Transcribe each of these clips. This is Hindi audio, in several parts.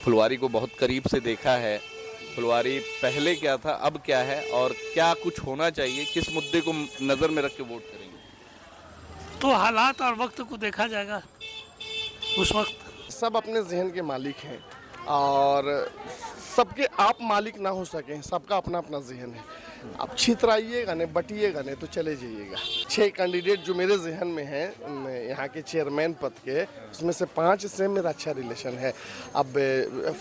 फुलवारी को बहुत करीब से देखा है। फुलवारी पहले क्या था, अब क्या है और क्या कुछ होना चाहिए, किस मुद्दे को नज़र में रख के वोट करेंगे? तो हालात और वक्त को देखा जाएगा उस वक्त। सब अपने जहन के मालिक हैं और सबके आप मालिक ना हो सकें, सबका अपना अपना जहन है। आप छितराइएगा नहीं, बटिएगा नहीं तो चले जाइएगा। 6 कैंडिडेट जो मेरे जहन में हैं यहाँ के चेयरमैन पद के, उसमें से 5 से मेरा अच्छा रिलेशन है। अब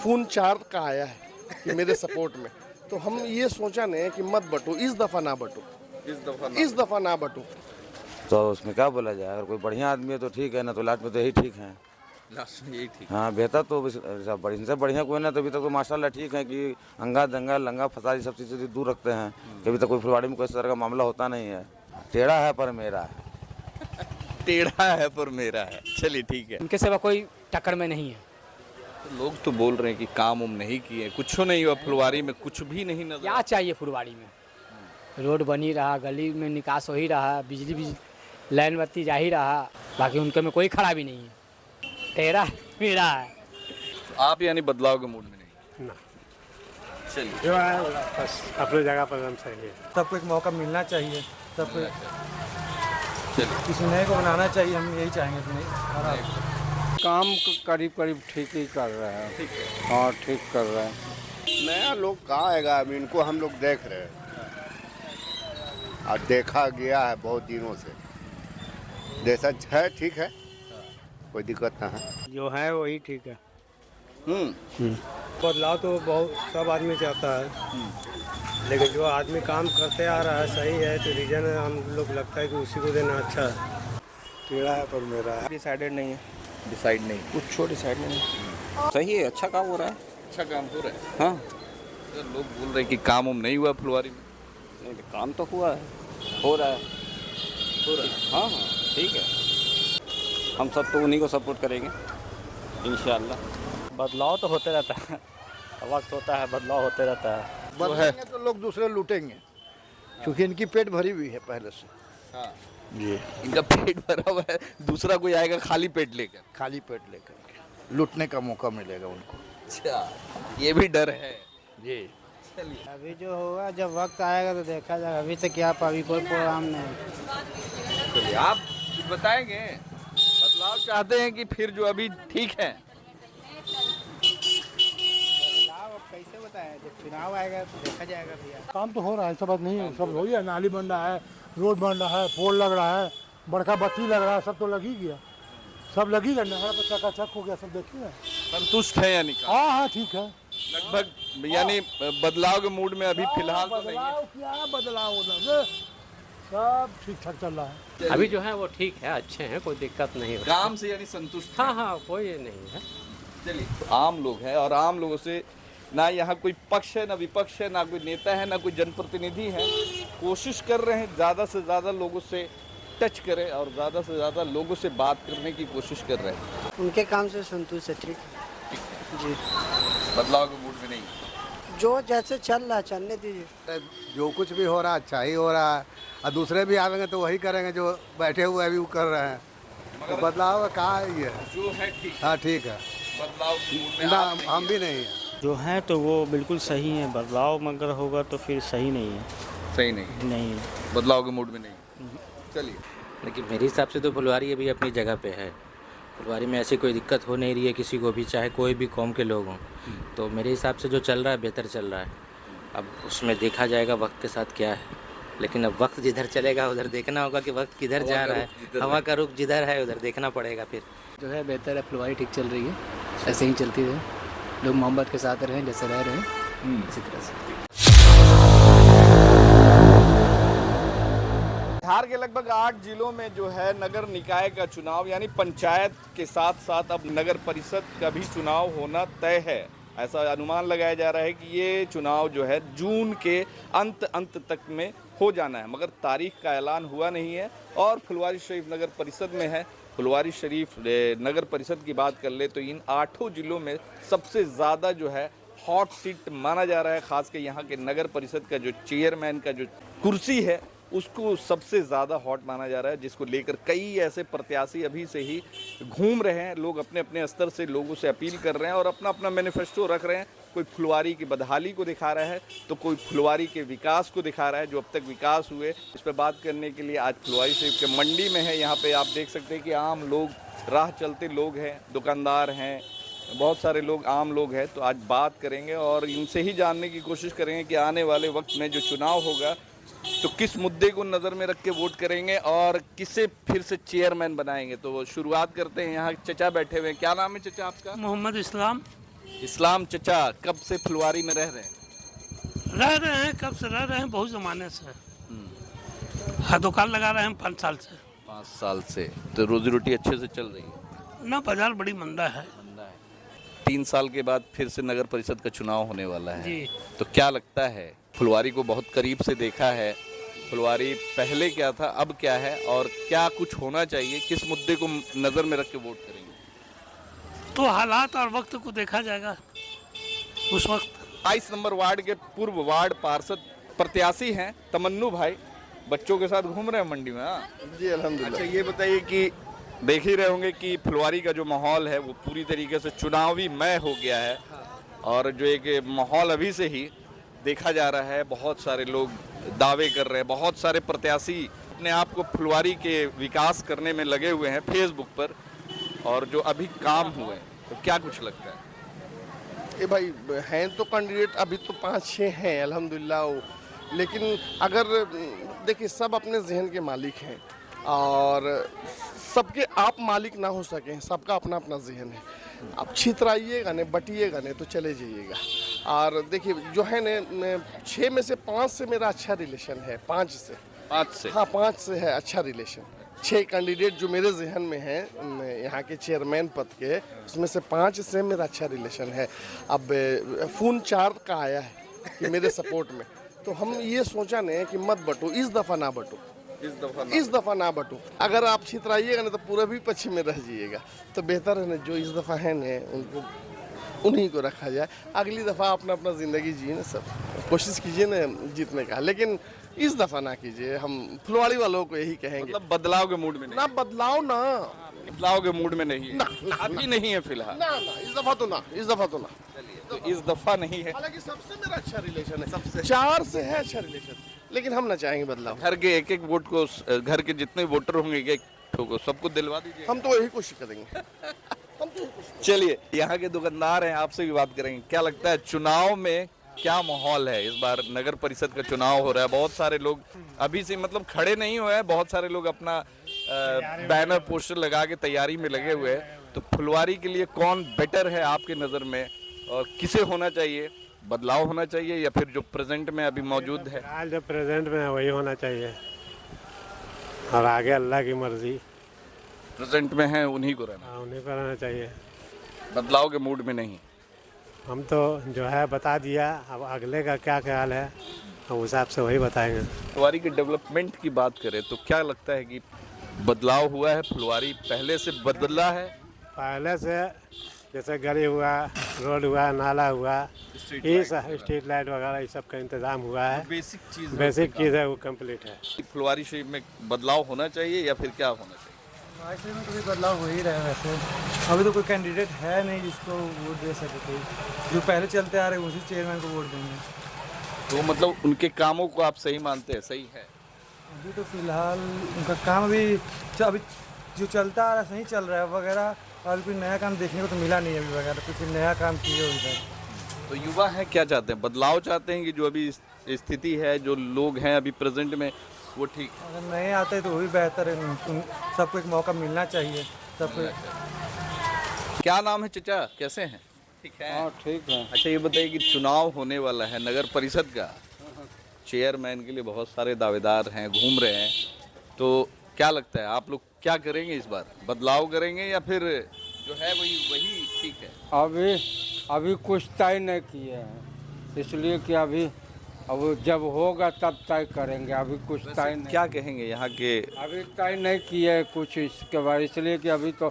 फोन 4 का आया है कि मेरे सपोर्ट में, तो हम ये सोचा नहीं कि मत बटो, इस दफ़ा ना बटो, इस दफ़ा ना बटो। तो उसमें क्या बोला जाए, अगर कोई बढ़िया आदमी है तो ठीक है, ना तो लास्ट में तो यही ठीक है। लास्ट में यही ठीक। हाँ, बेहतर तो इनसे बढ़िया कोई ना, तो अभी तक तो माशाल्लाह ठीक है कि अंगा दंगा लंगा फसादी सब चीज़ से दूर रखते हैं। कभी तक कोई फुलवाड़ी में कोई इस तरह का मामला होता नहीं है। टेढ़ा है पर मेरा है। टेढ़ा है पर मेरा है। चलिए ठीक है। उनके सिवा कोई टक्कर में नहीं है। तो लोग तो बोल रहे हैं कि काम उम नहीं किए, कुछ नहीं हुआ फुलवारी में, कुछ भी नहीं नजर। क्या चाहिए फुलवाड़ी में? रोड बनी रहा, गली में निकास हो ही रहा, बिजली भी लाइन बत्ती जा ही रहा, बाकी उनके में कोई खराबी नहीं है। तेरा मेरा है। आप यानी बदलाव के मूड में नहीं? ना। चलिए, जो है बस अपनी जगह पर हम सही है। सबको एक मौका मिलना चाहिए, सबको चलिए। किसी नए को बनाना चाहिए, हम यही चाहेंगे कि नहीं। काम करीब करीब ठीक ही कर रहे हैं। ठीक है। हाँ, ठीक कर रहे हैं। नया लोग कहाँ आएगा, अभी इनको हम लोग देख रहे हैं और देखा गया है बहुत दिनों से। जैसा है ठीक है, कोई दिक्कत ना है। जो है वही ठीक है। बदलाव तो बहुत सब आदमी चाहता है, लेकिन जो आदमी काम करते आ रहा है सही है, तो रीजन हम लोग लगता है कि उसी को देना अच्छा है। टेढ़ा है पर मेरा है। डिसाइडेड नहीं है, डिसाइड नहीं, कुछ छोड़ डिसाइड नहीं है। सही है, अच्छा काम हो रहा है। अच्छा काम हो रहा है। हाँ, तो लोग बोल रहे हैं कि काम उम नहीं हुआ फुलवारी में। नहीं काम तो हुआ है, हो रहा है। हाँ हाँ, ठीक है। हम सब तो उन्हीं को सपोर्ट करेंगे इंशाल्लाह। बदलाव तो होते रहता है, वक्त होता है, बदलाव होते रहता है। बदलेंगे तो लोग दूसरे लूटेंगे, क्योंकि इनकी पेट भरी हुई है पहले से। हाँ, जी, इनका पेट भरा हुआ है, दूसरा कोई आएगा खाली पेट लेकर। खाली पेट लेकर के लूटने का मौका मिलेगा उनको। अच्छा, ये भी डर है जी। चलिए, अभी जो होगा, जब वक्त आएगा तो देखा जाएगा। अभी से क्या, अभी कोई प्रोग्राम नहीं। चलिए आप कुछ बताएंगे, बदलाव चाहते हैं कि फिर जो अभी ठीक है? कैसे बताया, जब चुनाव आएगा तो देखा जाएगा भैया। काम तो हो रहा है, ऐसा बात नहीं है, सब हो गया। नाली बन रहा है, रोड बन रहा है, पोल लग रहा है, बड़का बत्ती लग रहा है, सब तो लग ही गया, सब लग ही गया। नहर पर चकाचक हो गया, सब देखिए। संतुष्ट है यानी का? हाँ हाँ ठीक है। लगभग यानी बदलाव के मूड में अभी फिलहाल तो नहीं है। बदलाव क्या बदलाव उधर सब ठीक ठाक चल रहा है। अभी जो है वो ठीक है, अच्छे हैं, कोई दिक्कत नहीं है। काम से यानी संतुष्ट? हाँ हाँ, कोई नहीं है। चलिए, आम लोग हैं और आम लोगों से ना यहाँ कोई पक्ष है ना विपक्ष है, ना कोई नेता है ना कोई जनप्रतिनिधि है। कोशिश कर रहे हैं ज़्यादा से ज़्यादा लोगों से टच करें और ज़्यादा से ज़्यादा लोगों से बात करने की कोशिश कर रहे हैं। उनके काम से संतुष्ट है, ठीक जी। बदलाव के मूड में नहीं? जो जैसे चल रहा है चलने दीजिए। जो कुछ भी हो रहा है अच्छा ही हो रहा है, और दूसरे भी आवेंगे तो वही करेंगे जो बैठे हुए अभी वो कर रहे हैं। तो बदलाव कहाँ है ये? जो है ठीक, हाँ ठीक है। बदलाव के मूड में ना आप नहीं हम हैं। भी नहीं हैं। जो है तो वो बिल्कुल सही है, बदलाव मगर होगा तो फिर सही नहीं है। सही नहीं, नहीं है। बदलाव के मूड में नहीं। चलिए, लेकिन मेरे हिसाब से तो फुलवारी अभी अपनी जगह पे है। फुलवारी में ऐसी कोई दिक्कत हो नहीं रही है किसी को भी, चाहे कोई भी कौम के लोग हों। तो मेरे हिसाब से जो चल रहा है बेहतर चल रहा है। अब उसमें देखा जाएगा वक्त के साथ क्या है, लेकिन अब वक्त जिधर चलेगा उधर देखना होगा कि वक्त किधर जा रहा है। हवा का रुख जिधर है उधर देखना पड़ेगा। फिर जो है बेहतर है, फुलवारी ठीक चल रही है, ऐसे ही चलती रहे, लोग मोहब्बत के साथ रहें जैसे रह रहे हैं इसी तरह से। बिहार के लगभग 8 जिलों में जो है नगर निकाय का चुनाव यानी पंचायत के साथ साथ अब नगर परिषद का भी चुनाव होना तय है। ऐसा अनुमान लगाया जा रहा है कि ये चुनाव जो है जून के अंत तक में हो जाना है, मगर तारीख का ऐलान हुआ नहीं है। और फुलवारी शरीफ नगर परिषद में है। फुलवारी शरीफ नगर परिषद की बात कर ले तो इन 8 जिलों में सबसे ज़्यादा जो है हॉट सीट माना जा रहा है। ख़ास कर यहाँ के नगर परिषद का जो चेयरमैन का जो कुर्सी है उसको सबसे ज़्यादा हॉट माना जा रहा है, जिसको लेकर कई ऐसे प्रत्याशी अभी से ही घूम रहे हैं। लोग अपने अपने स्तर से लोगों से अपील कर रहे हैं और अपना अपना मैनिफेस्टो रख रहे हैं। कोई फुलवारी की बदहाली को दिखा रहा है तो कोई फुलवारी के विकास को दिखा रहा है, जो अब तक विकास हुए। इस पर बात करने के लिए आज फुलवारी शरीफ के मंडी में है। यहाँ पे आप देख सकते हैं कि आम लोग, राह चलते लोग हैं, दुकानदार हैं, बहुत सारे लोग आम लोग हैं। तो आज बात करेंगे और इनसे ही जानने की कोशिश करेंगे कि आने वाले वक्त में जो चुनाव होगा तो किस मुद्दे को नज़र में रख के वोट करेंगे और किसे फिर से चेयरमैन बनाएंगे। तो शुरुआत करते हैं। यहाँ चचा बैठे हुए हैं। क्या नाम है चचा आपका? मोहम्मद इस्लाम। इस्लाम चचा, कब से फुलवारी में रह रहे हैं? रह रहे हैं, कब से रह रहे हैं? बहुत ज़माने से। हाँ, दुकान लगा रहे हैं 5 साल से। 5 साल से। तो रोजी रोटी अच्छे से चल रही है ना? बाजार बड़ी मंदा है। 3 साल के बाद फिर से नगर परिषद का चुनाव होने वाला है जी। तो क्या लगता है? फुलवारी को बहुत करीब से देखा है, फुलवारी पहले क्या था, अब क्या है और क्या कुछ होना चाहिए? किस मुद्दे को नज़र में रख के वोट करेंगे? तो हालात और वक्त को देखा जाएगा उस वक्त। 22 नंबर वार्ड के पूर्व वार्ड पार्षद प्रत्याशी हैं तमन्नू भाई, बच्चों के साथ घूम रहे हैं मंडी में। हाँ जी, अल्हम्दुलिल्लाह। अच्छा, ये बताइए कि देख ही रहे होंगे कि फुलवारी का जो माहौल है वो पूरी तरीके से चुनावी मय हो गया है और जो एक माहौल अभी से ही देखा जा रहा है, बहुत सारे लोग दावे कर रहे हैं, बहुत सारे प्रत्याशी अपने आप को फुलवारी के विकास करने में लगे हुए हैं फेसबुक पर, और जो अभी काम हुए तो क्या कुछ लगता है? ये भाई हैं तो कैंडिडेट अभी तो 5-6 हैं अल्हम्दुलिल्लाह, लेकिन अगर देखिए सब अपने जहन के मालिक हैं और सबके आप मालिक ना हो सकें, सबका अपना अपना जहन है। आप छितराइएगा नहीं, बटिएगा नहीं तो चले जाइएगा। और देखिए जो है ना, 6 में से 5 से मेरा अच्छा रिलेशन है। 5 से हाँ, 5 से है अच्छा रिलेशन। 6 कैंडिडेट जो मेरे जहन में हैं यहाँ के चेयरमैन पद के, उसमें से 5 से मेरा अच्छा रिलेशन है। अब फ़ोन 4 का आया है कि मेरे सपोर्ट में, तो हम ये सोचा नहीं कि मत बटो, इस दफ़ा ना बटो, इस दफ़ा ना बटो। अगर आप छितराइएगा ना तो पूरा भी पश्चिम में रह जाइएगा। तो बेहतर है ना जो इस दफ़ा है ना उनको, उन्हीं को रखा जाए। अगली दफ़ा अपना अपना ज़िंदगी जिए ना, सब कोशिश कीजिए ना जीतने का, लेकिन इस दफ़ा ना कीजिए। हम फुलवारी वालों को यही कहेंगे। मतलब बदलाव के मूड में नहीं? ना बदलाव ना, बदलाव के मूड में नहीं है, अभी नहीं है फिलहाल। ना इस दफ़ा तो ना, इस दफ़ा तो ना। तो इस दफ़ा नहीं है। हालांकि सबसे मेरा अच्छा रिलेशन है, सबसे 4 से है अच्छा रिलेशन, लेकिन हम ना चाहेंगे बदलाव। घर के एक वोट को, घर के जितने वोटर होंगे एक को सबको दिलवा दीजिए। हम तो यही कोशिश करेंगे। चलिए, यहाँ के दुकानदार हैं, आपसे भी बात करेंगे। क्या लगता है चुनाव में क्या माहौल है? इस बार नगर परिषद का चुनाव हो रहा है, बहुत सारे लोग अभी से मतलब खड़े नहीं हुए हैं, बहुत सारे लोग अपना बैनर पोस्टर लगा के तैयारी में लगे हुए हैं। तो फुलवारी के लिए कौन बेटर है आपके नज़र में और किसे होना चाहिए? बदलाव होना चाहिए या फिर जो प्रेजेंट में अभी मौजूद है? आज जो प्रेजेंट में है वही होना चाहिए और आगे अल्लाह की मर्जी। प्रेजेंट में है उन्हीं को रहना, उन्हीं को रहना चाहिए, बदलाव के मूड में नहीं। हम तो जो है बता दिया, अब अगले का क्या ख्याल है हम हिसाब से वही बताएंगे। फुलवारी के डेवलपमेंट की बात करें तो क्या लगता है कि बदलाव हुआ है? फुलवारी पहले से बदला है? पहले से जैसे गली हुआ, रोड हुआ, नाला हुआ, ये सब स्ट्रीट लाइट वगैरह ये सब का इंतजाम हुआ है। बेसिक चीज़ है वो कंप्लीट है। फुलवारी शरीफ में बदलाव होना चाहिए या फिर क्या होना चाहिए? फुलवारी शरीफ में तो भी बदलाव हो ही रहा है। वैसे अभी तो कोई कैंडिडेट है नहीं जिसको वोट दे सके, कोई जो पहले चलते आ रहे हैं उसी चेयरमैन को वोट देंगे। तो मतलब उनके कामों को आप सही मानते हैं? सही है। अभी तो फिलहाल उनका काम अभी जो चलता आ रहा है सही चल रहा है वगैरह, और कोई नया काम देखने को तो मिला नहीं अभी वगैरह, कुछ नया काम किए हो इधर। तो युवा है क्या चाहते हैं? बदलाव चाहते हैं कि जो अभी स्थिति है, जो लोग हैं अभी प्रेजेंट में वो ठीक? अगर नए आते हैं तो वो भी बेहतर है, सबको एक मौका मिलना चाहिए सबको। क्या नाम है चचा, कैसे हैं? ठीक है। हाँ ठीक है। अच्छा, ये बताइए कि चुनाव होने वाला है नगर परिषद का, चेयरमैन के लिए बहुत सारे दावेदार हैं, घूम रहे हैं, तो क्या लगता है आप लोग क्या करेंगे इस बार? बदलाव करेंगे या फिर जो है वही ठीक है? अभी कुछ तय नहीं किए हैं, इसलिए कि अभी अब जब होगा तब तय करेंगे। अभी कुछ तय नहीं। क्या कहेंगे यहाँ के? अभी तय नहीं किए कुछ इसके बारे, इसलिए कि अभी तो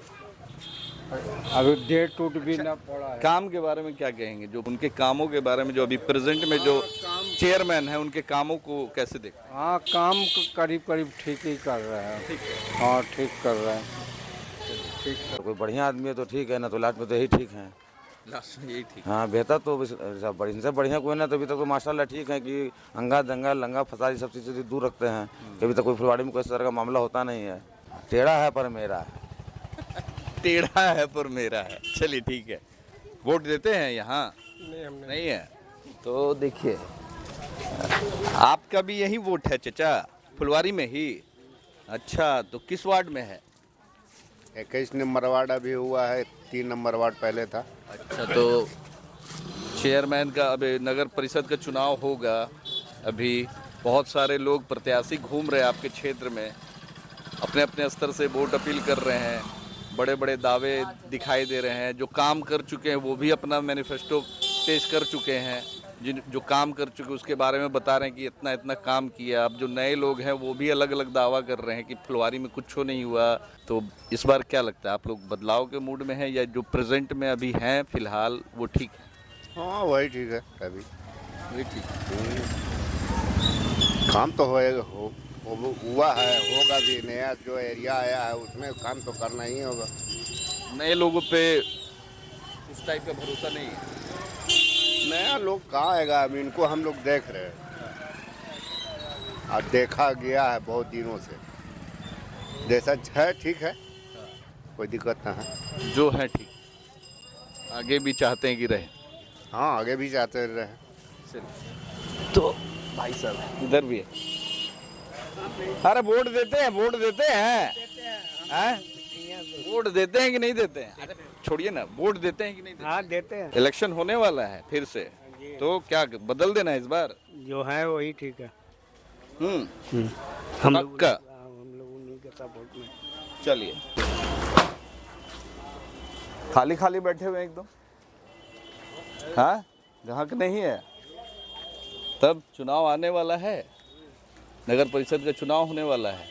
अभी डेट टूट भी ना पड़ा है। काम के बारे में क्या कहेंगे, जो उनके कामों के बारे में, जो अभी प्रेजेंट में जो चेयरमैन है उनके कामों को कैसे देखते हैं? हाँ, काम करीब करीब ठीक ही कर रहे हैं। हाँ, ठीक कर रहे हैं। ठीक, कोई बढ़िया आदमी है तो ठीक है, ना तो लास्ट में तो यही ठीक है। लास्ट में यही ठीक। हाँ, बेहतर तो इनसे बढ़िया कोई ना, तभी तक तो माशाल्लाह ठीक है कि अंगा दंगा लंगा फसादी सब चीज़ें दूर रखते हैं। कभी तक कोई फुलवाड़ी में कोई इस तरह का मामला होता नहीं है। टेढ़ा है पर मेरा है। टेढ़ा है पर मेरा है। चलिए ठीक है। वोट देते हैं यहाँ? नहीं है। तो देखिए, आपका भी यही वोट है चचा, फुलवारी में ही? अच्छा, तो किस वार्ड में है? 21 नंबर वार्ड अभी हुआ है, 3 नंबर वार्ड पहले था। अच्छा, तो चेयरमैन का अभी नगर परिषद का चुनाव होगा। अभी बहुत सारे लोग प्रत्याशी घूम रहे हैं आपके क्षेत्र में, अपने अपने स्तर से वोट अपील कर रहे हैं, बड़े बड़े दावे दिखाई दे रहे हैं। जो काम कर चुके हैं वो भी अपना मैनिफेस्टो पेश कर चुके हैं, जो काम कर चुके उसके बारे में बता रहे हैं कि इतना इतना काम किया। अब जो नए लोग हैं वो भी अलग अलग दावा कर रहे हैं कि फुलवारी में कुछ नहीं हुआ। तो इस बार क्या लगता है, आप लोग बदलाव के मूड में हैं या जो प्रेजेंट में अभी हैं फिलहाल वो ठीक है? हाँ, वही ठीक है। अभी वही ठीक काम तो होएगा, हुआ है, होगा भी। नया जो एरिया आया है उसमें काम तो करना ही होगा। नए लोगों पे उस टाइप का भरोसा नहीं है। नया लोग कहाँ आएगा, अभी इनको हम लोग देख रहे हैं और देखा गया है बहुत दिनों से। जैसा है ठीक है, कोई दिक्कत ना है। जो है ठीक, आगे भी चाहते हैं कि रहे? हाँ, आगे भी चाहते रहे। तो भाई साहब इधर भी है। अरे वोट देते हैं, वोट देते हैं, वोट देते हैं कि नहीं देते हैं? अरे छोड़िए ना, वोट देते हैं कि नहीं देते? हाँ, देते हैं। इलेक्शन होने वाला है फिर से, तो क्या बदल देना है इस बार? जो है वही ठीक है। हम लोग उन्हीं के सपोर्ट में। चलिए, खाली खाली बैठे हुए एकदम, हाँ, ग्राहक नहीं है। तब चुनाव आने वाला है, नगर परिषद का चुनाव होने वाला है।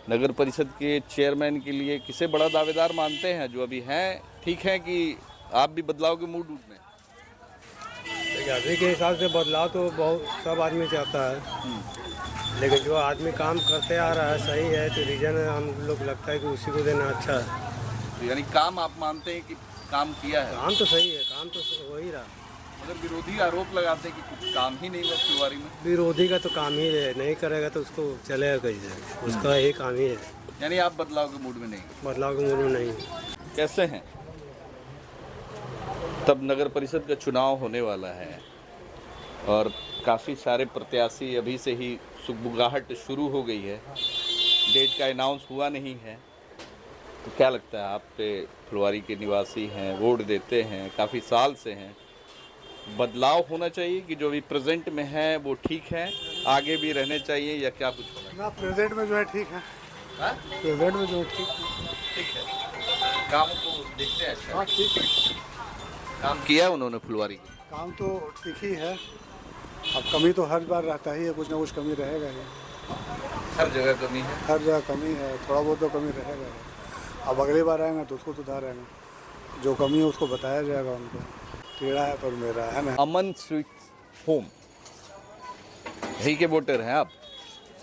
नगर परिषद के चेयरमैन के लिए किसे बड़ा दावेदार मानते हैं? जो अभी हैं ठीक है कि आप भी बदलाव के मूड में? अभी के हिसाब से बदलाव तो बहुत सब आदमी चाहता है, लेकिन जो आदमी काम करते आ रहा है सही है, तो रीजन हम लोग लगता है कि उसी को देना अच्छा है। तो यानी काम आप मानते हैं कि काम किया है? काम तो सही है, काम तो हो ही रहा। मगर विरोधी आरोप लगाते हैं कि कुछ काम ही नहीं हुआ फुलवारी में। विरोधी का तो काम ही है, नहीं करेगा तो उसको चलेगा कैसे? उसका यही काम ही है। यानी आप बदलाव के मूड में नहीं? बदलाव के मूड में नहीं। कैसे हैं? तब नगर परिषद का चुनाव होने वाला है और काफ़ी सारे प्रत्याशी अभी से ही सुगबुगाहट शुरू हो गई है। डेट का अनाउंस हुआ नहीं है, तो क्या लगता है आप पे? फुलवारी के निवासी हैं, वोट देते हैं, काफ़ी साल से हैं। बदलाव होना चाहिए कि जो अभी प्रेजेंट में है वो ठीक है, आगे भी रहने चाहिए, या क्या कुछ होना? ना, प्रेजेंट में जो है ठीक है। प्रेजेंट में जो है ठीक है। काम को देखते हैं? अच्छा, हाँ, ठीक है। काम किया उन्होंने फुलवारी? काम तो ठीक ही है। अब कमी तो हर बार रहता ही है, कुछ ना कुछ कमी रहेगा ही। हर जगह कमी है। हर जगह कमी है, थोड़ा बहुत तो कमी रहेगा ही। अब अगली बार आएंगे तो उसको सुधारेंगे, जो कमी है उसको बताया जाएगा उनको। टेढ़ा है पर मेरा है ना। अमन स्वीट होम, यही के वोटर हैं आप?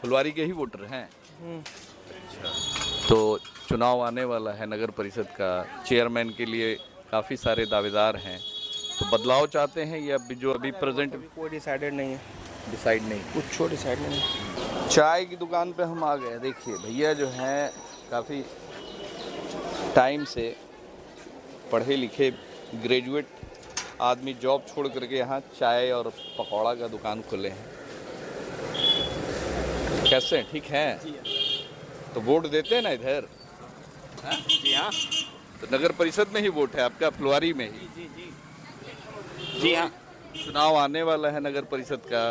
फुलवारी के ही वोटर हैं? अच्छा, तो चुनाव आने वाला है नगर परिषद का, चेयरमैन के लिए काफ़ी सारे दावेदार हैं, तो बदलाव चाहते हैं या जो अभी प्रेजेंट? कोई डिसाइडेड नहीं है। डिसाइड नहीं, कुछ डिसाइड नहीं है। चाय की दुकान पे हम आ गए। देखिए भैया जो हैं काफ़ी टाइम से पढ़े लिखे ग्रेजुएट आदमी, जॉब छोड़ करके यहाँ चाय और पकौड़ा का दुकान खोले हैं। कैसे हैं, ठीक हैं? तो वोट देते हैं ना इधर? जी हाँ। तो नगर परिषद में ही वोट है आपका, फुलवारी में ही? जी हाँ। चुनाव आने वाला है नगर परिषद का,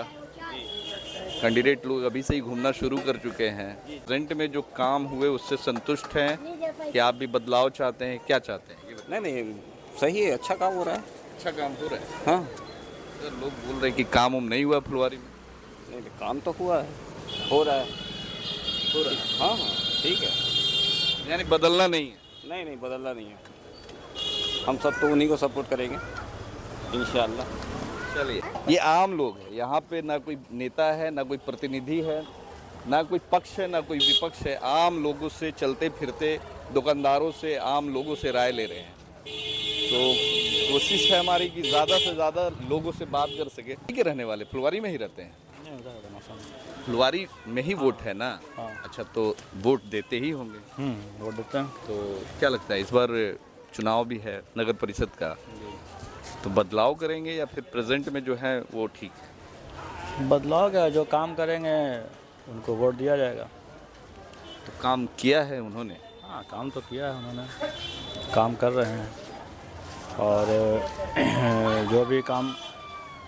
कैंडिडेट लोग अभी से ही घूमना शुरू कर चुके हैं। प्रेजेंट में जो काम हुए उससे संतुष्ट हैं कि आप भी बदलाव चाहते हैं? क्या चाहते हैं? नहीं, सही है, अच्छा काम हो रहा है। अच्छा काम हो रहा है? हाँ। तो लोग बोल रहे हैं कि काम नहीं हुआ फुलवारी में। नहीं, काम तो हुआ है, हो रहा है। हो रहा है? हाँ, ठीक है। यानी बदलना नहीं है? नहीं, बदलना नहीं है। हम सब तो उन्हीं को सपोर्ट करेंगे इंशाल्लाह। चलिए, ये आम लोग हैं, यहाँ पे ना कोई नेता है, ना कोई प्रतिनिधि है, ना कोई पक्ष है, ना कोई विपक्ष है। आम लोगों से, चलते फिरते दुकानदारों से, आम लोगों से राय ले रहे हैं। तो कोशिश है हमारी कि ज़्यादा से ज़्यादा लोगों से बात कर सके। ठीक है, रहने वाले फुलवारी में ही रहते हैं? फुलवारी में ही वोट है ना? अच्छा, तो वोट देते ही होंगे? वोट देते हैं। तो क्या लगता है इस बार चुनाव भी है नगर परिषद का, तो बदलाव करेंगे या फिर प्रेजेंट में जो है वो ठीक है? बदलाव क्या, जो काम करेंगे उनको वोट दिया जाएगा। तो काम किया है उन्होंने? हाँ, काम तो किया है उन्होंने, काम कर रहे हैं और जो भी काम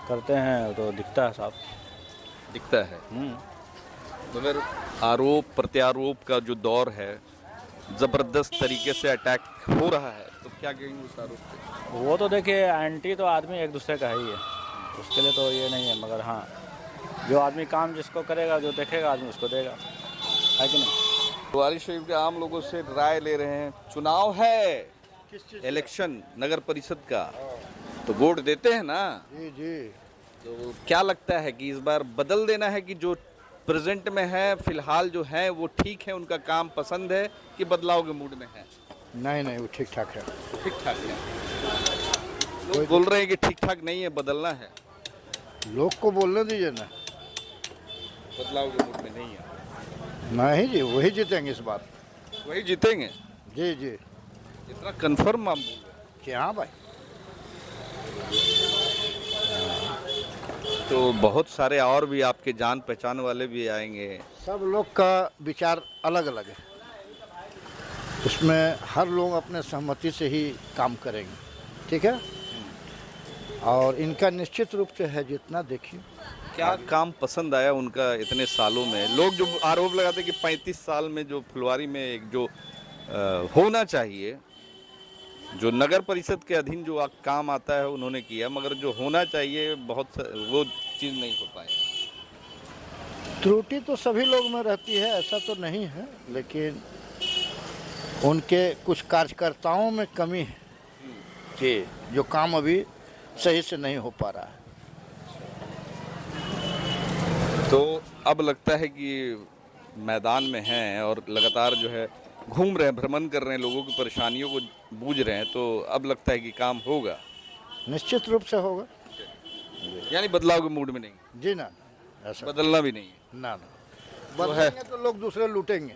करते हैं तो दिखता है, साफ दिखता है। मगर आरोप प्रत्यारोप का जो दौर है, ज़बरदस्त तरीके से अटैक हो रहा है, तो क्या कहेंगे उस आरोप पे? वो तो देखिए, एंटी तो आदमी एक दूसरे का ही है, उसके लिए तो ये नहीं है। मगर हाँ, जो आदमी काम जिसको करेगा, जो देखेगा आदमी उसको देगा, है कि नहीं? फुलवारी शरीफ के आम लोगों से राय ले रहे हैं। चुनाव है, इलेक्शन नगर परिषद का, तो वोट देते हैं ना? जी जी। तो क्या लगता है कि इस बार बदल देना है, कि जो प्रेजेंट में है फिलहाल जो है वो ठीक है, उनका काम पसंद है, कि बदलाव के मूड में है? नहीं नहीं, वो ठीक ठाक है। ठीक ठाक है। लोग बोल रहे हैं कि ठीक ठाक नहीं है, बदलना है। लोग को बोलने दीजिए ना। बदलाव के मूड में नहीं है? नहीं जी, वही जीतेंगे इस बार। वही जीतेंगे? जी जी। इतना कंफर्म आप बोल रहे हैं? कि हाँ भाई। तो बहुत सारे और भी आपके जान पहचान वाले भी आएंगे। सब लोग का विचार अलग अलग है, उसमें हर लोग अपने सहमति से ही काम करेंगे। ठीक है, और इनका निश्चित रूप से है जितना। देखिए क्या काम पसंद आया उनका इतने सालों में? लोग जो आरोप लगाते कि 35 साल में जो फुलवारी में एक जो होना चाहिए, जो नगर परिषद के अधीन जो काम आता है उन्होंने किया, मगर जो होना चाहिए बहुत वो चीज़ नहीं हो पाया। त्रुटि तो सभी लोग में रहती है, ऐसा तो नहीं है, लेकिन उनके कुछ कार्यकर्ताओं में कमी है कि जो काम अभी सही से नहीं हो पा रहा है। तो अब लगता है कि मैदान में हैं और लगातार जो है घूम रहे हैं, भ्रमण कर रहे हैं, लोगों की परेशानियों को बूझ रहे हैं, तो अब लगता है कि काम होगा। निश्चित रूप से होगा। यानी बदलाव के मूड में नहीं? जी ना, ऐसा बदलना भी नहीं है ना। बदलेंगे तो लोग दूसरे लूटेंगे,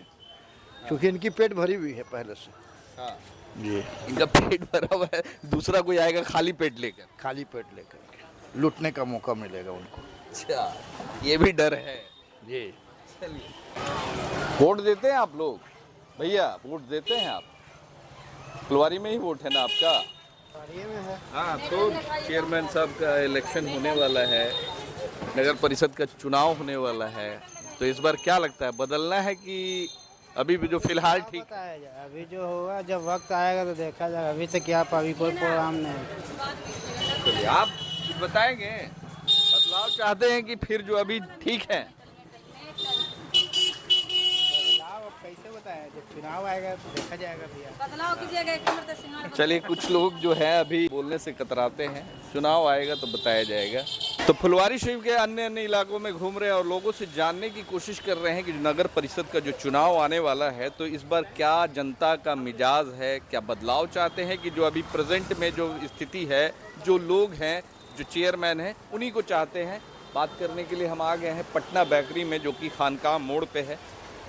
क्योंकि इनकी पेट भरी हुई है पहले से। हाँ जी, इनका पेट भरा हुआ है, दूसरा कोई आएगा खाली पेट लेकर? खाली पेट लेकर लूटने का मौका मिलेगा उनको। अच्छा, ये भी डर है? जी। चलिए, वोट देते हैं आप लोग? भैया वोट देते हैं आप? फुलवारी में ही वोट है ना आपका? फुलवारी में है। हाँ, तो चेयरमैन साहब का इलेक्शन होने वाला है, नगर परिषद का चुनाव होने वाला है, तो इस बार क्या लगता है, बदलना है कि अभी भी जो फिलहाल ठीक? अभी जो होगा, जब वक्त आएगा तो देखा जाएगा। अभी से क्या, अभी कोई प्रोग्राम नहीं। चलिए, आप बताएंगे बदलाव चाहते हैं कि फिर जो अभी ठीक है? कैसे बताया, जब चुनाव आएगा तो देखा जाएगा भैया। बदलाव कीजिएगा। चलिए, कुछ लोग जो है अभी बोलने से कतराते हैं, चुनाव आएगा तो बताया जाएगा। तो फुलवारी शरीफ के अन्य अन्य इलाकों में घूम रहे हैं और लोगों से जानने की कोशिश कर रहे हैं कि नगर परिषद का जो चुनाव आने वाला है, तो इस बार क्या जनता का मिजाज है, क्या बदलाव चाहते हैं, कि जो अभी प्रेजेंट में जो स्थिति है, जो लोग हैं, जो चेयरमैन हैं, उन्हीं को चाहते हैं। बात करने के लिए हम आ गए हैं पटना बेकरी में, जो कि खानकाह मोड़ पे है,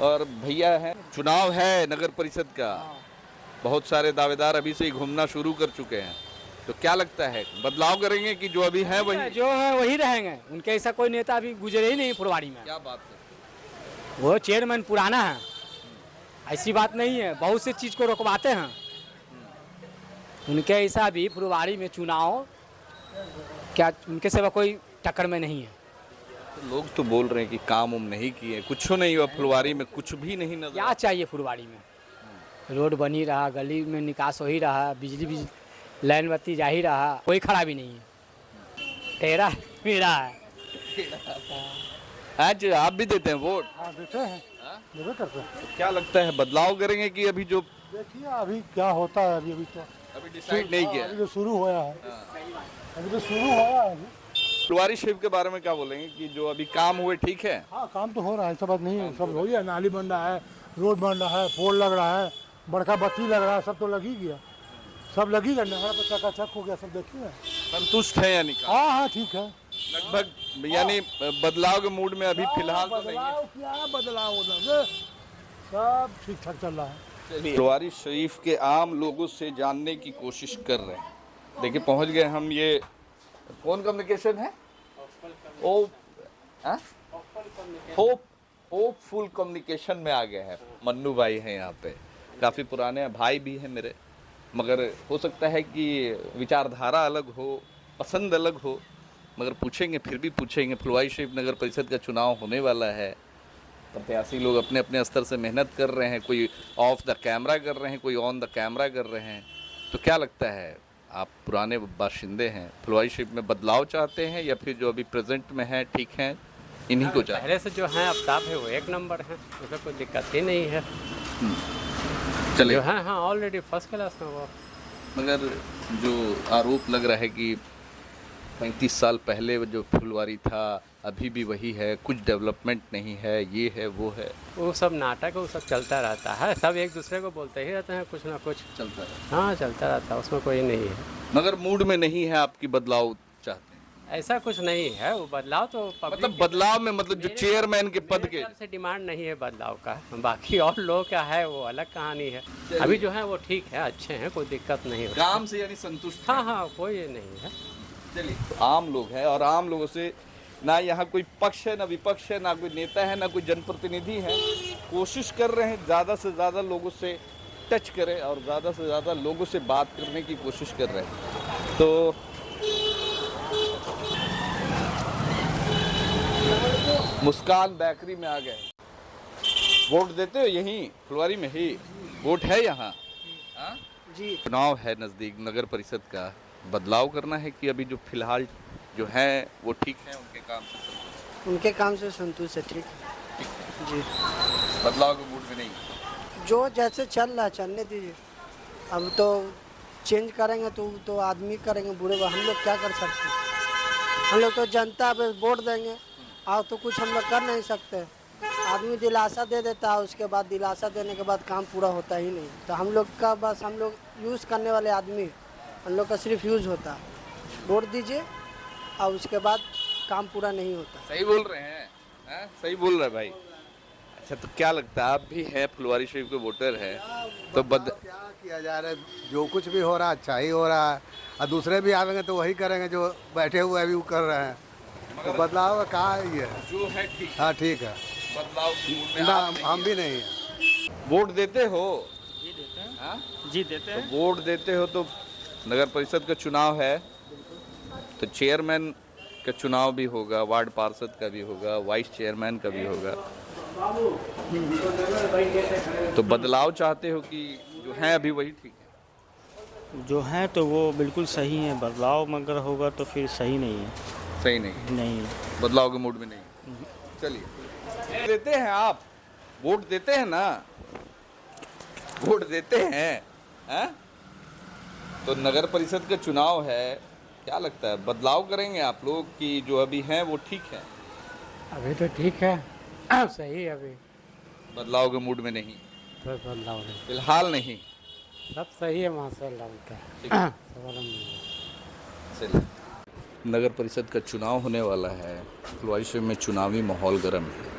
और भैया हैं। चुनाव है नगर परिषद का, बहुत सारे दावेदार अभी से ही घूमना शुरू कर चुके हैं, तो क्या लगता है बदलाव करेंगे कि जो अभी है वही? जो है वही रहेंगे, उनके ऐसा कोई नेता अभी गुजरे ही नहीं फुलवारी में। क्या बात है? वो चेयरमैन पुराना है, ऐसी बात नहीं है, बहुत सी चीज़ को रोकवाते हैं। उनके ऐसा भी फुलवारी में चुनाव क्या, उनके सिवा कोई टक्कर में नहीं है। लोग तो बोल रहे हैं कि काम उम नहीं किए, कुछ नहीं हुआ फुलवारी में, कुछ भी नहीं नजर। क्या चाहिए फुलवारी में? रोड बनी रहा, गली में निकास हो ही रहा, बिजली लाइन बत्ती जा ही रहा, कोई खराबी नहीं है। तेरा मेरा है। आज आप भी देते हैं वोट? हाँ, देते हैं, देते करते हैं। क्या लगता है बदलाव करेंगे कि अभी जो? देखिए अभी क्या होता है, अभी तो अभी डिसाइड नहीं किया अभी तो शुरू हुआ है, अभी तो शुरू हुआ है। फुलवारी शरीफ के बारे में क्या बोलेंगे कि जो अभी काम हुए ठीक है? हाँ, काम तो हो रहा है, ऐसा बात नहीं है, सब हो गया, नाली बन रहा है, रोड बन रहा है, पोल लग रहा है, बड़का बत्ती लग रहा है, सब तो लग ही गया, सब लग ही गया, नहर पर चकाचक हो गया, सब देखिए। संतुष्ट है यानी? हाँ हाँ ठीक है, लगभग यानी बदलाव के मूड में अभी फिलहाल तो नहीं है। क्या बदलाव उधर सब ठीक ठाक चल रहा है। फुलवारी शरीफ के आम लोगों से जानने की कोशिश कर रहे हैं। देखिए पहुंच गए हम, ये कौन कम्युनिकेशन है? होपफुल कम्युनिकेशन में आ गए हैं। मन्नू भाई हैं यहाँ पे, काफ़ी पुराने भाई भी हैं मेरे, मगर हो सकता है कि विचारधारा अलग हो, पसंद अलग हो, मगर पूछेंगे, फिर भी पूछेंगे। फुलवारी शरीफ नगर परिषद का चुनाव होने वाला है, प्रत्याशी लोग अपने अपने स्तर से मेहनत कर रहे हैं, कोई ऑफ द कैमरा कर रहे हैं, कोई ऑन द कैमरा कर रहे हैं। तो क्या लगता है, आप पुराने बाशिंदे हैं, फुलवारी शरीफ में बदलाव चाहते हैं या फिर जो अभी प्रेजेंट में है ठीक है, इन्हीं को चाहते हैं? पहले से जो है आफ्ताब है वो एक नंबर है, उसमें कोई दिक्कत ही नहीं है। चलिए, जो है हाँ ऑलरेडी फर्स्ट क्लास में वो। मगर जो आरोप लग रहा है कि 35 साल पहले जो फुलवारी था अभी भी वही है, कुछ डेवलपमेंट नहीं है, ये है वो है। वो सब नाटक वो सब चलता रहता है, सब एक दूसरे को बोलते ही रहते हैं, कुछ ना कुछ चलता है। हाँ चलता रहता है, उसमें कोई नहीं है। मगर मूड में नहीं है आपकी, बदलाव चाहते हैं? ऐसा कुछ नहीं है, वो बदलाव तो मतलब बदलाव में मतलब जो चेयरमैन के पद के से डिमांड नहीं है बदलाव का, बाकी और लोग क्या है वो अलग कहानी है। अभी जो है वो ठीक है, अच्छे हैं, कोई दिक्कत नहीं है। काम से यानी संतुष्ट? हाँ हाँ कोई ये नहीं है। चलिए, आम लोग हैं और आम लोगों से ना यहाँ कोई पक्ष है ना विपक्ष है, ना कोई नेता है ना कोई जनप्रतिनिधि है। कोशिश कर रहे हैं ज़्यादा से ज़्यादा लोगों से टच करें और ज़्यादा से ज़्यादा लोगों से बात करने की कोशिश कर रहे हैं। तो मुस्कान बेकरी में आ गए, वोट देते हो यहीं फुलवारी में ही? वोट है यहाँ जी? चुनाव है नज़दीक, नगर परिषद का बदलाव करना है कि अभी जो फिलहाल जो है वो ठीक है, उनके काम से? उनके काम से संतुष्ट है, ठीक जी। बदलाव के मूड में नहीं? जो जैसे चल रहा है चलने दीजिए, अब तो चेंज करेंगे तो आदमी करेंगे, बूढ़े हम लोग क्या कर सकते हैं? हम लोग तो जनता पे वोट देंगे और तो कुछ हम लोग कर नहीं सकते। आदमी दिलासा दे देता है, उसके बाद दिलासा देने के बाद काम पूरा होता ही नहीं। तो हम लोग का बस, हम लोग यूज़ करने वाले आदमी, हम लोग का सिर्फ यूज़ होता है। वोट दीजिए और उसके बाद काम पूरा नहीं होता। सही बोल रहे हैं, सही बोल रहे हैं भाई। अच्छा, तो क्या लगता है, आप भी हैं फुलवारी शरीफ के वोटर हैं, तो क्या किया जा रहा है? जो कुछ भी हो रहा है अच्छा ही हो रहा है, और दूसरे भी आवेंगे तो वही करेंगे जो बैठे हुए अभी वो कर रहे हैं। तो बदलाव कहाँ है ये? जो है ठीक, हाँ ठीक है, बदलाव ना हम भी नहीं है। वोट देते हो? जी देते हैं। जी देते हैं। तो वोट देते हो तो नगर परिषद का चुनाव है, तो चेयरमैन का चुनाव भी होगा, वार्ड पार्षद का भी होगा, वाइस चेयरमैन का भी होगा। तो बदलाव चाहते हो कि जो है अभी वही ठीक है? जो है तो वो बिल्कुल सही है, बदलाव मगर होगा तो फिर सही नहीं है। सही नहीं? नहीं, बदलाव के मूड में नहीं। चलिए, देते हैं आप, वोट देते हैं ना? वोट देते हैं? तो नगर परिषद का चुनाव है, क्या लगता है बदलाव करेंगे आप लोग कि जो अभी हैं वो ठीक है? अभी तो ठीक है, सही है, अभी बदलाव के मूड में नहीं? कोई बदलाव नहीं, फिलहाल नहीं, सब सही है माशाल्लाह का। चलिए, नगर परिषद का चुनाव होने वाला है, फुलवारी शरीफ में चुनावी माहौल गर्म है।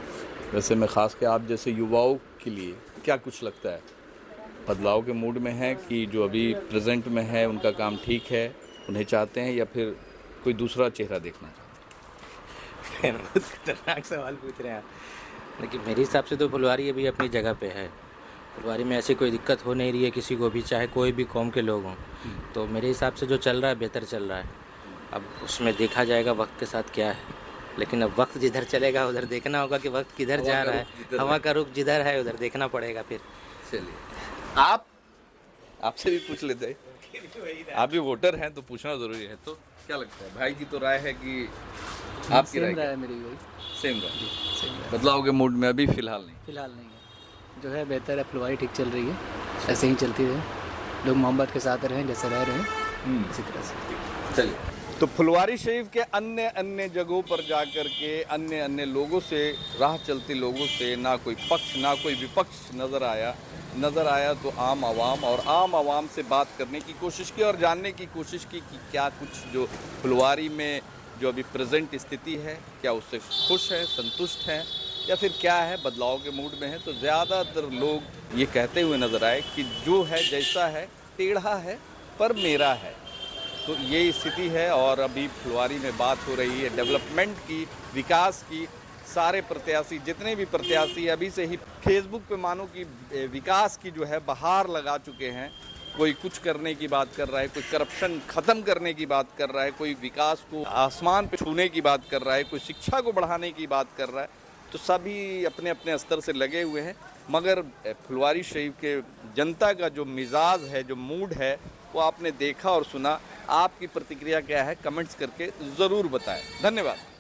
वैसे में ख़ास के आप जैसे युवाओं के लिए क्या कुछ लगता है, बदलाव के मूड में है कि जो अभी प्रेजेंट में है उनका काम ठीक है, उन्हें चाहते हैं, या फिर कोई दूसरा चेहरा देखना चाहते हैं? बहुत खतरनाक सवाल पूछ रहे हैं आप। लेकिन मेरे हिसाब से तो फुलवारी अभी अपनी जगह पे है। फुलवारी में ऐसी कोई दिक्कत हो नहीं रही है किसी को भी, चाहे कोई भी कौम के लोग हों। तो मेरे हिसाब से जो चल रहा है बेहतर चल रहा है। अब उसमें देखा जाएगा वक्त के साथ क्या है, लेकिन अब वक्त जिधर चलेगा उधर देखना होगा कि वक्त किधर जा रहा है, हवा का रुख जिधर है उधर देखना पड़ेगा फिर। चलिए, आपसे भी पूछ लेते हैं, आप भी वोटर हैं तो पूछना ज़रूरी है। तो क्या लगता है, भाई की तो राय है कि आपकी राय है? मेरी भाई सेम राय। बदलाव के मूड में अभी फिलहाल नहीं? फिलहाल नहीं है, जो है बेहतर है, फुलवारी ठीक चल रही है, ऐसे ही चलती रहे। लोग मोहब्बत के साथ रहें जैसे रह रहे हैं इसी तरह से। चलिए, तो फुलवारी शरीफ के अन्य अन्य जगहों पर जाकर के अन्य अन्य लोगों से, राह चलते लोगों से ना कोई पक्ष ना कोई विपक्ष नज़र आया तो आम आवाम, और आम आवाम से बात करने की कोशिश की और जानने की कोशिश की कि क्या कुछ जो फुलवारी में जो अभी प्रेजेंट स्थिति है क्या उससे खुश है, संतुष्ट है, या फिर क्या है बदलाव के मूड में है। तो ज़्यादातर लोग ये कहते हुए नज़र आए कि जो है जैसा है टेढ़ा है पर मेरा है। तो ये स्थिति है और अभी फुलवारी में बात हो रही है डेवलपमेंट की, विकास की। सारे प्रत्याशी, जितने भी प्रत्याशी अभी से ही फेसबुक पे मानो कि विकास की जो है बहार लगा चुके हैं। कोई कुछ करने की बात कर रहा है, कोई करप्शन ख़त्म करने की बात कर रहा है, कोई विकास को आसमान पे छूने की बात कर रहा है, कोई शिक्षा को बढ़ाने की बात कर रहा है। तो सभी अपने अपने स्तर से लगे हुए हैं, मगर फुलवारी शरीफ के जनता का जो मिजाज है, जो मूड है, वो आपने देखा और सुना। आपकी प्रतिक्रिया क्या है, कमेंट्स करके ज़रूर बताएं। धन्यवाद।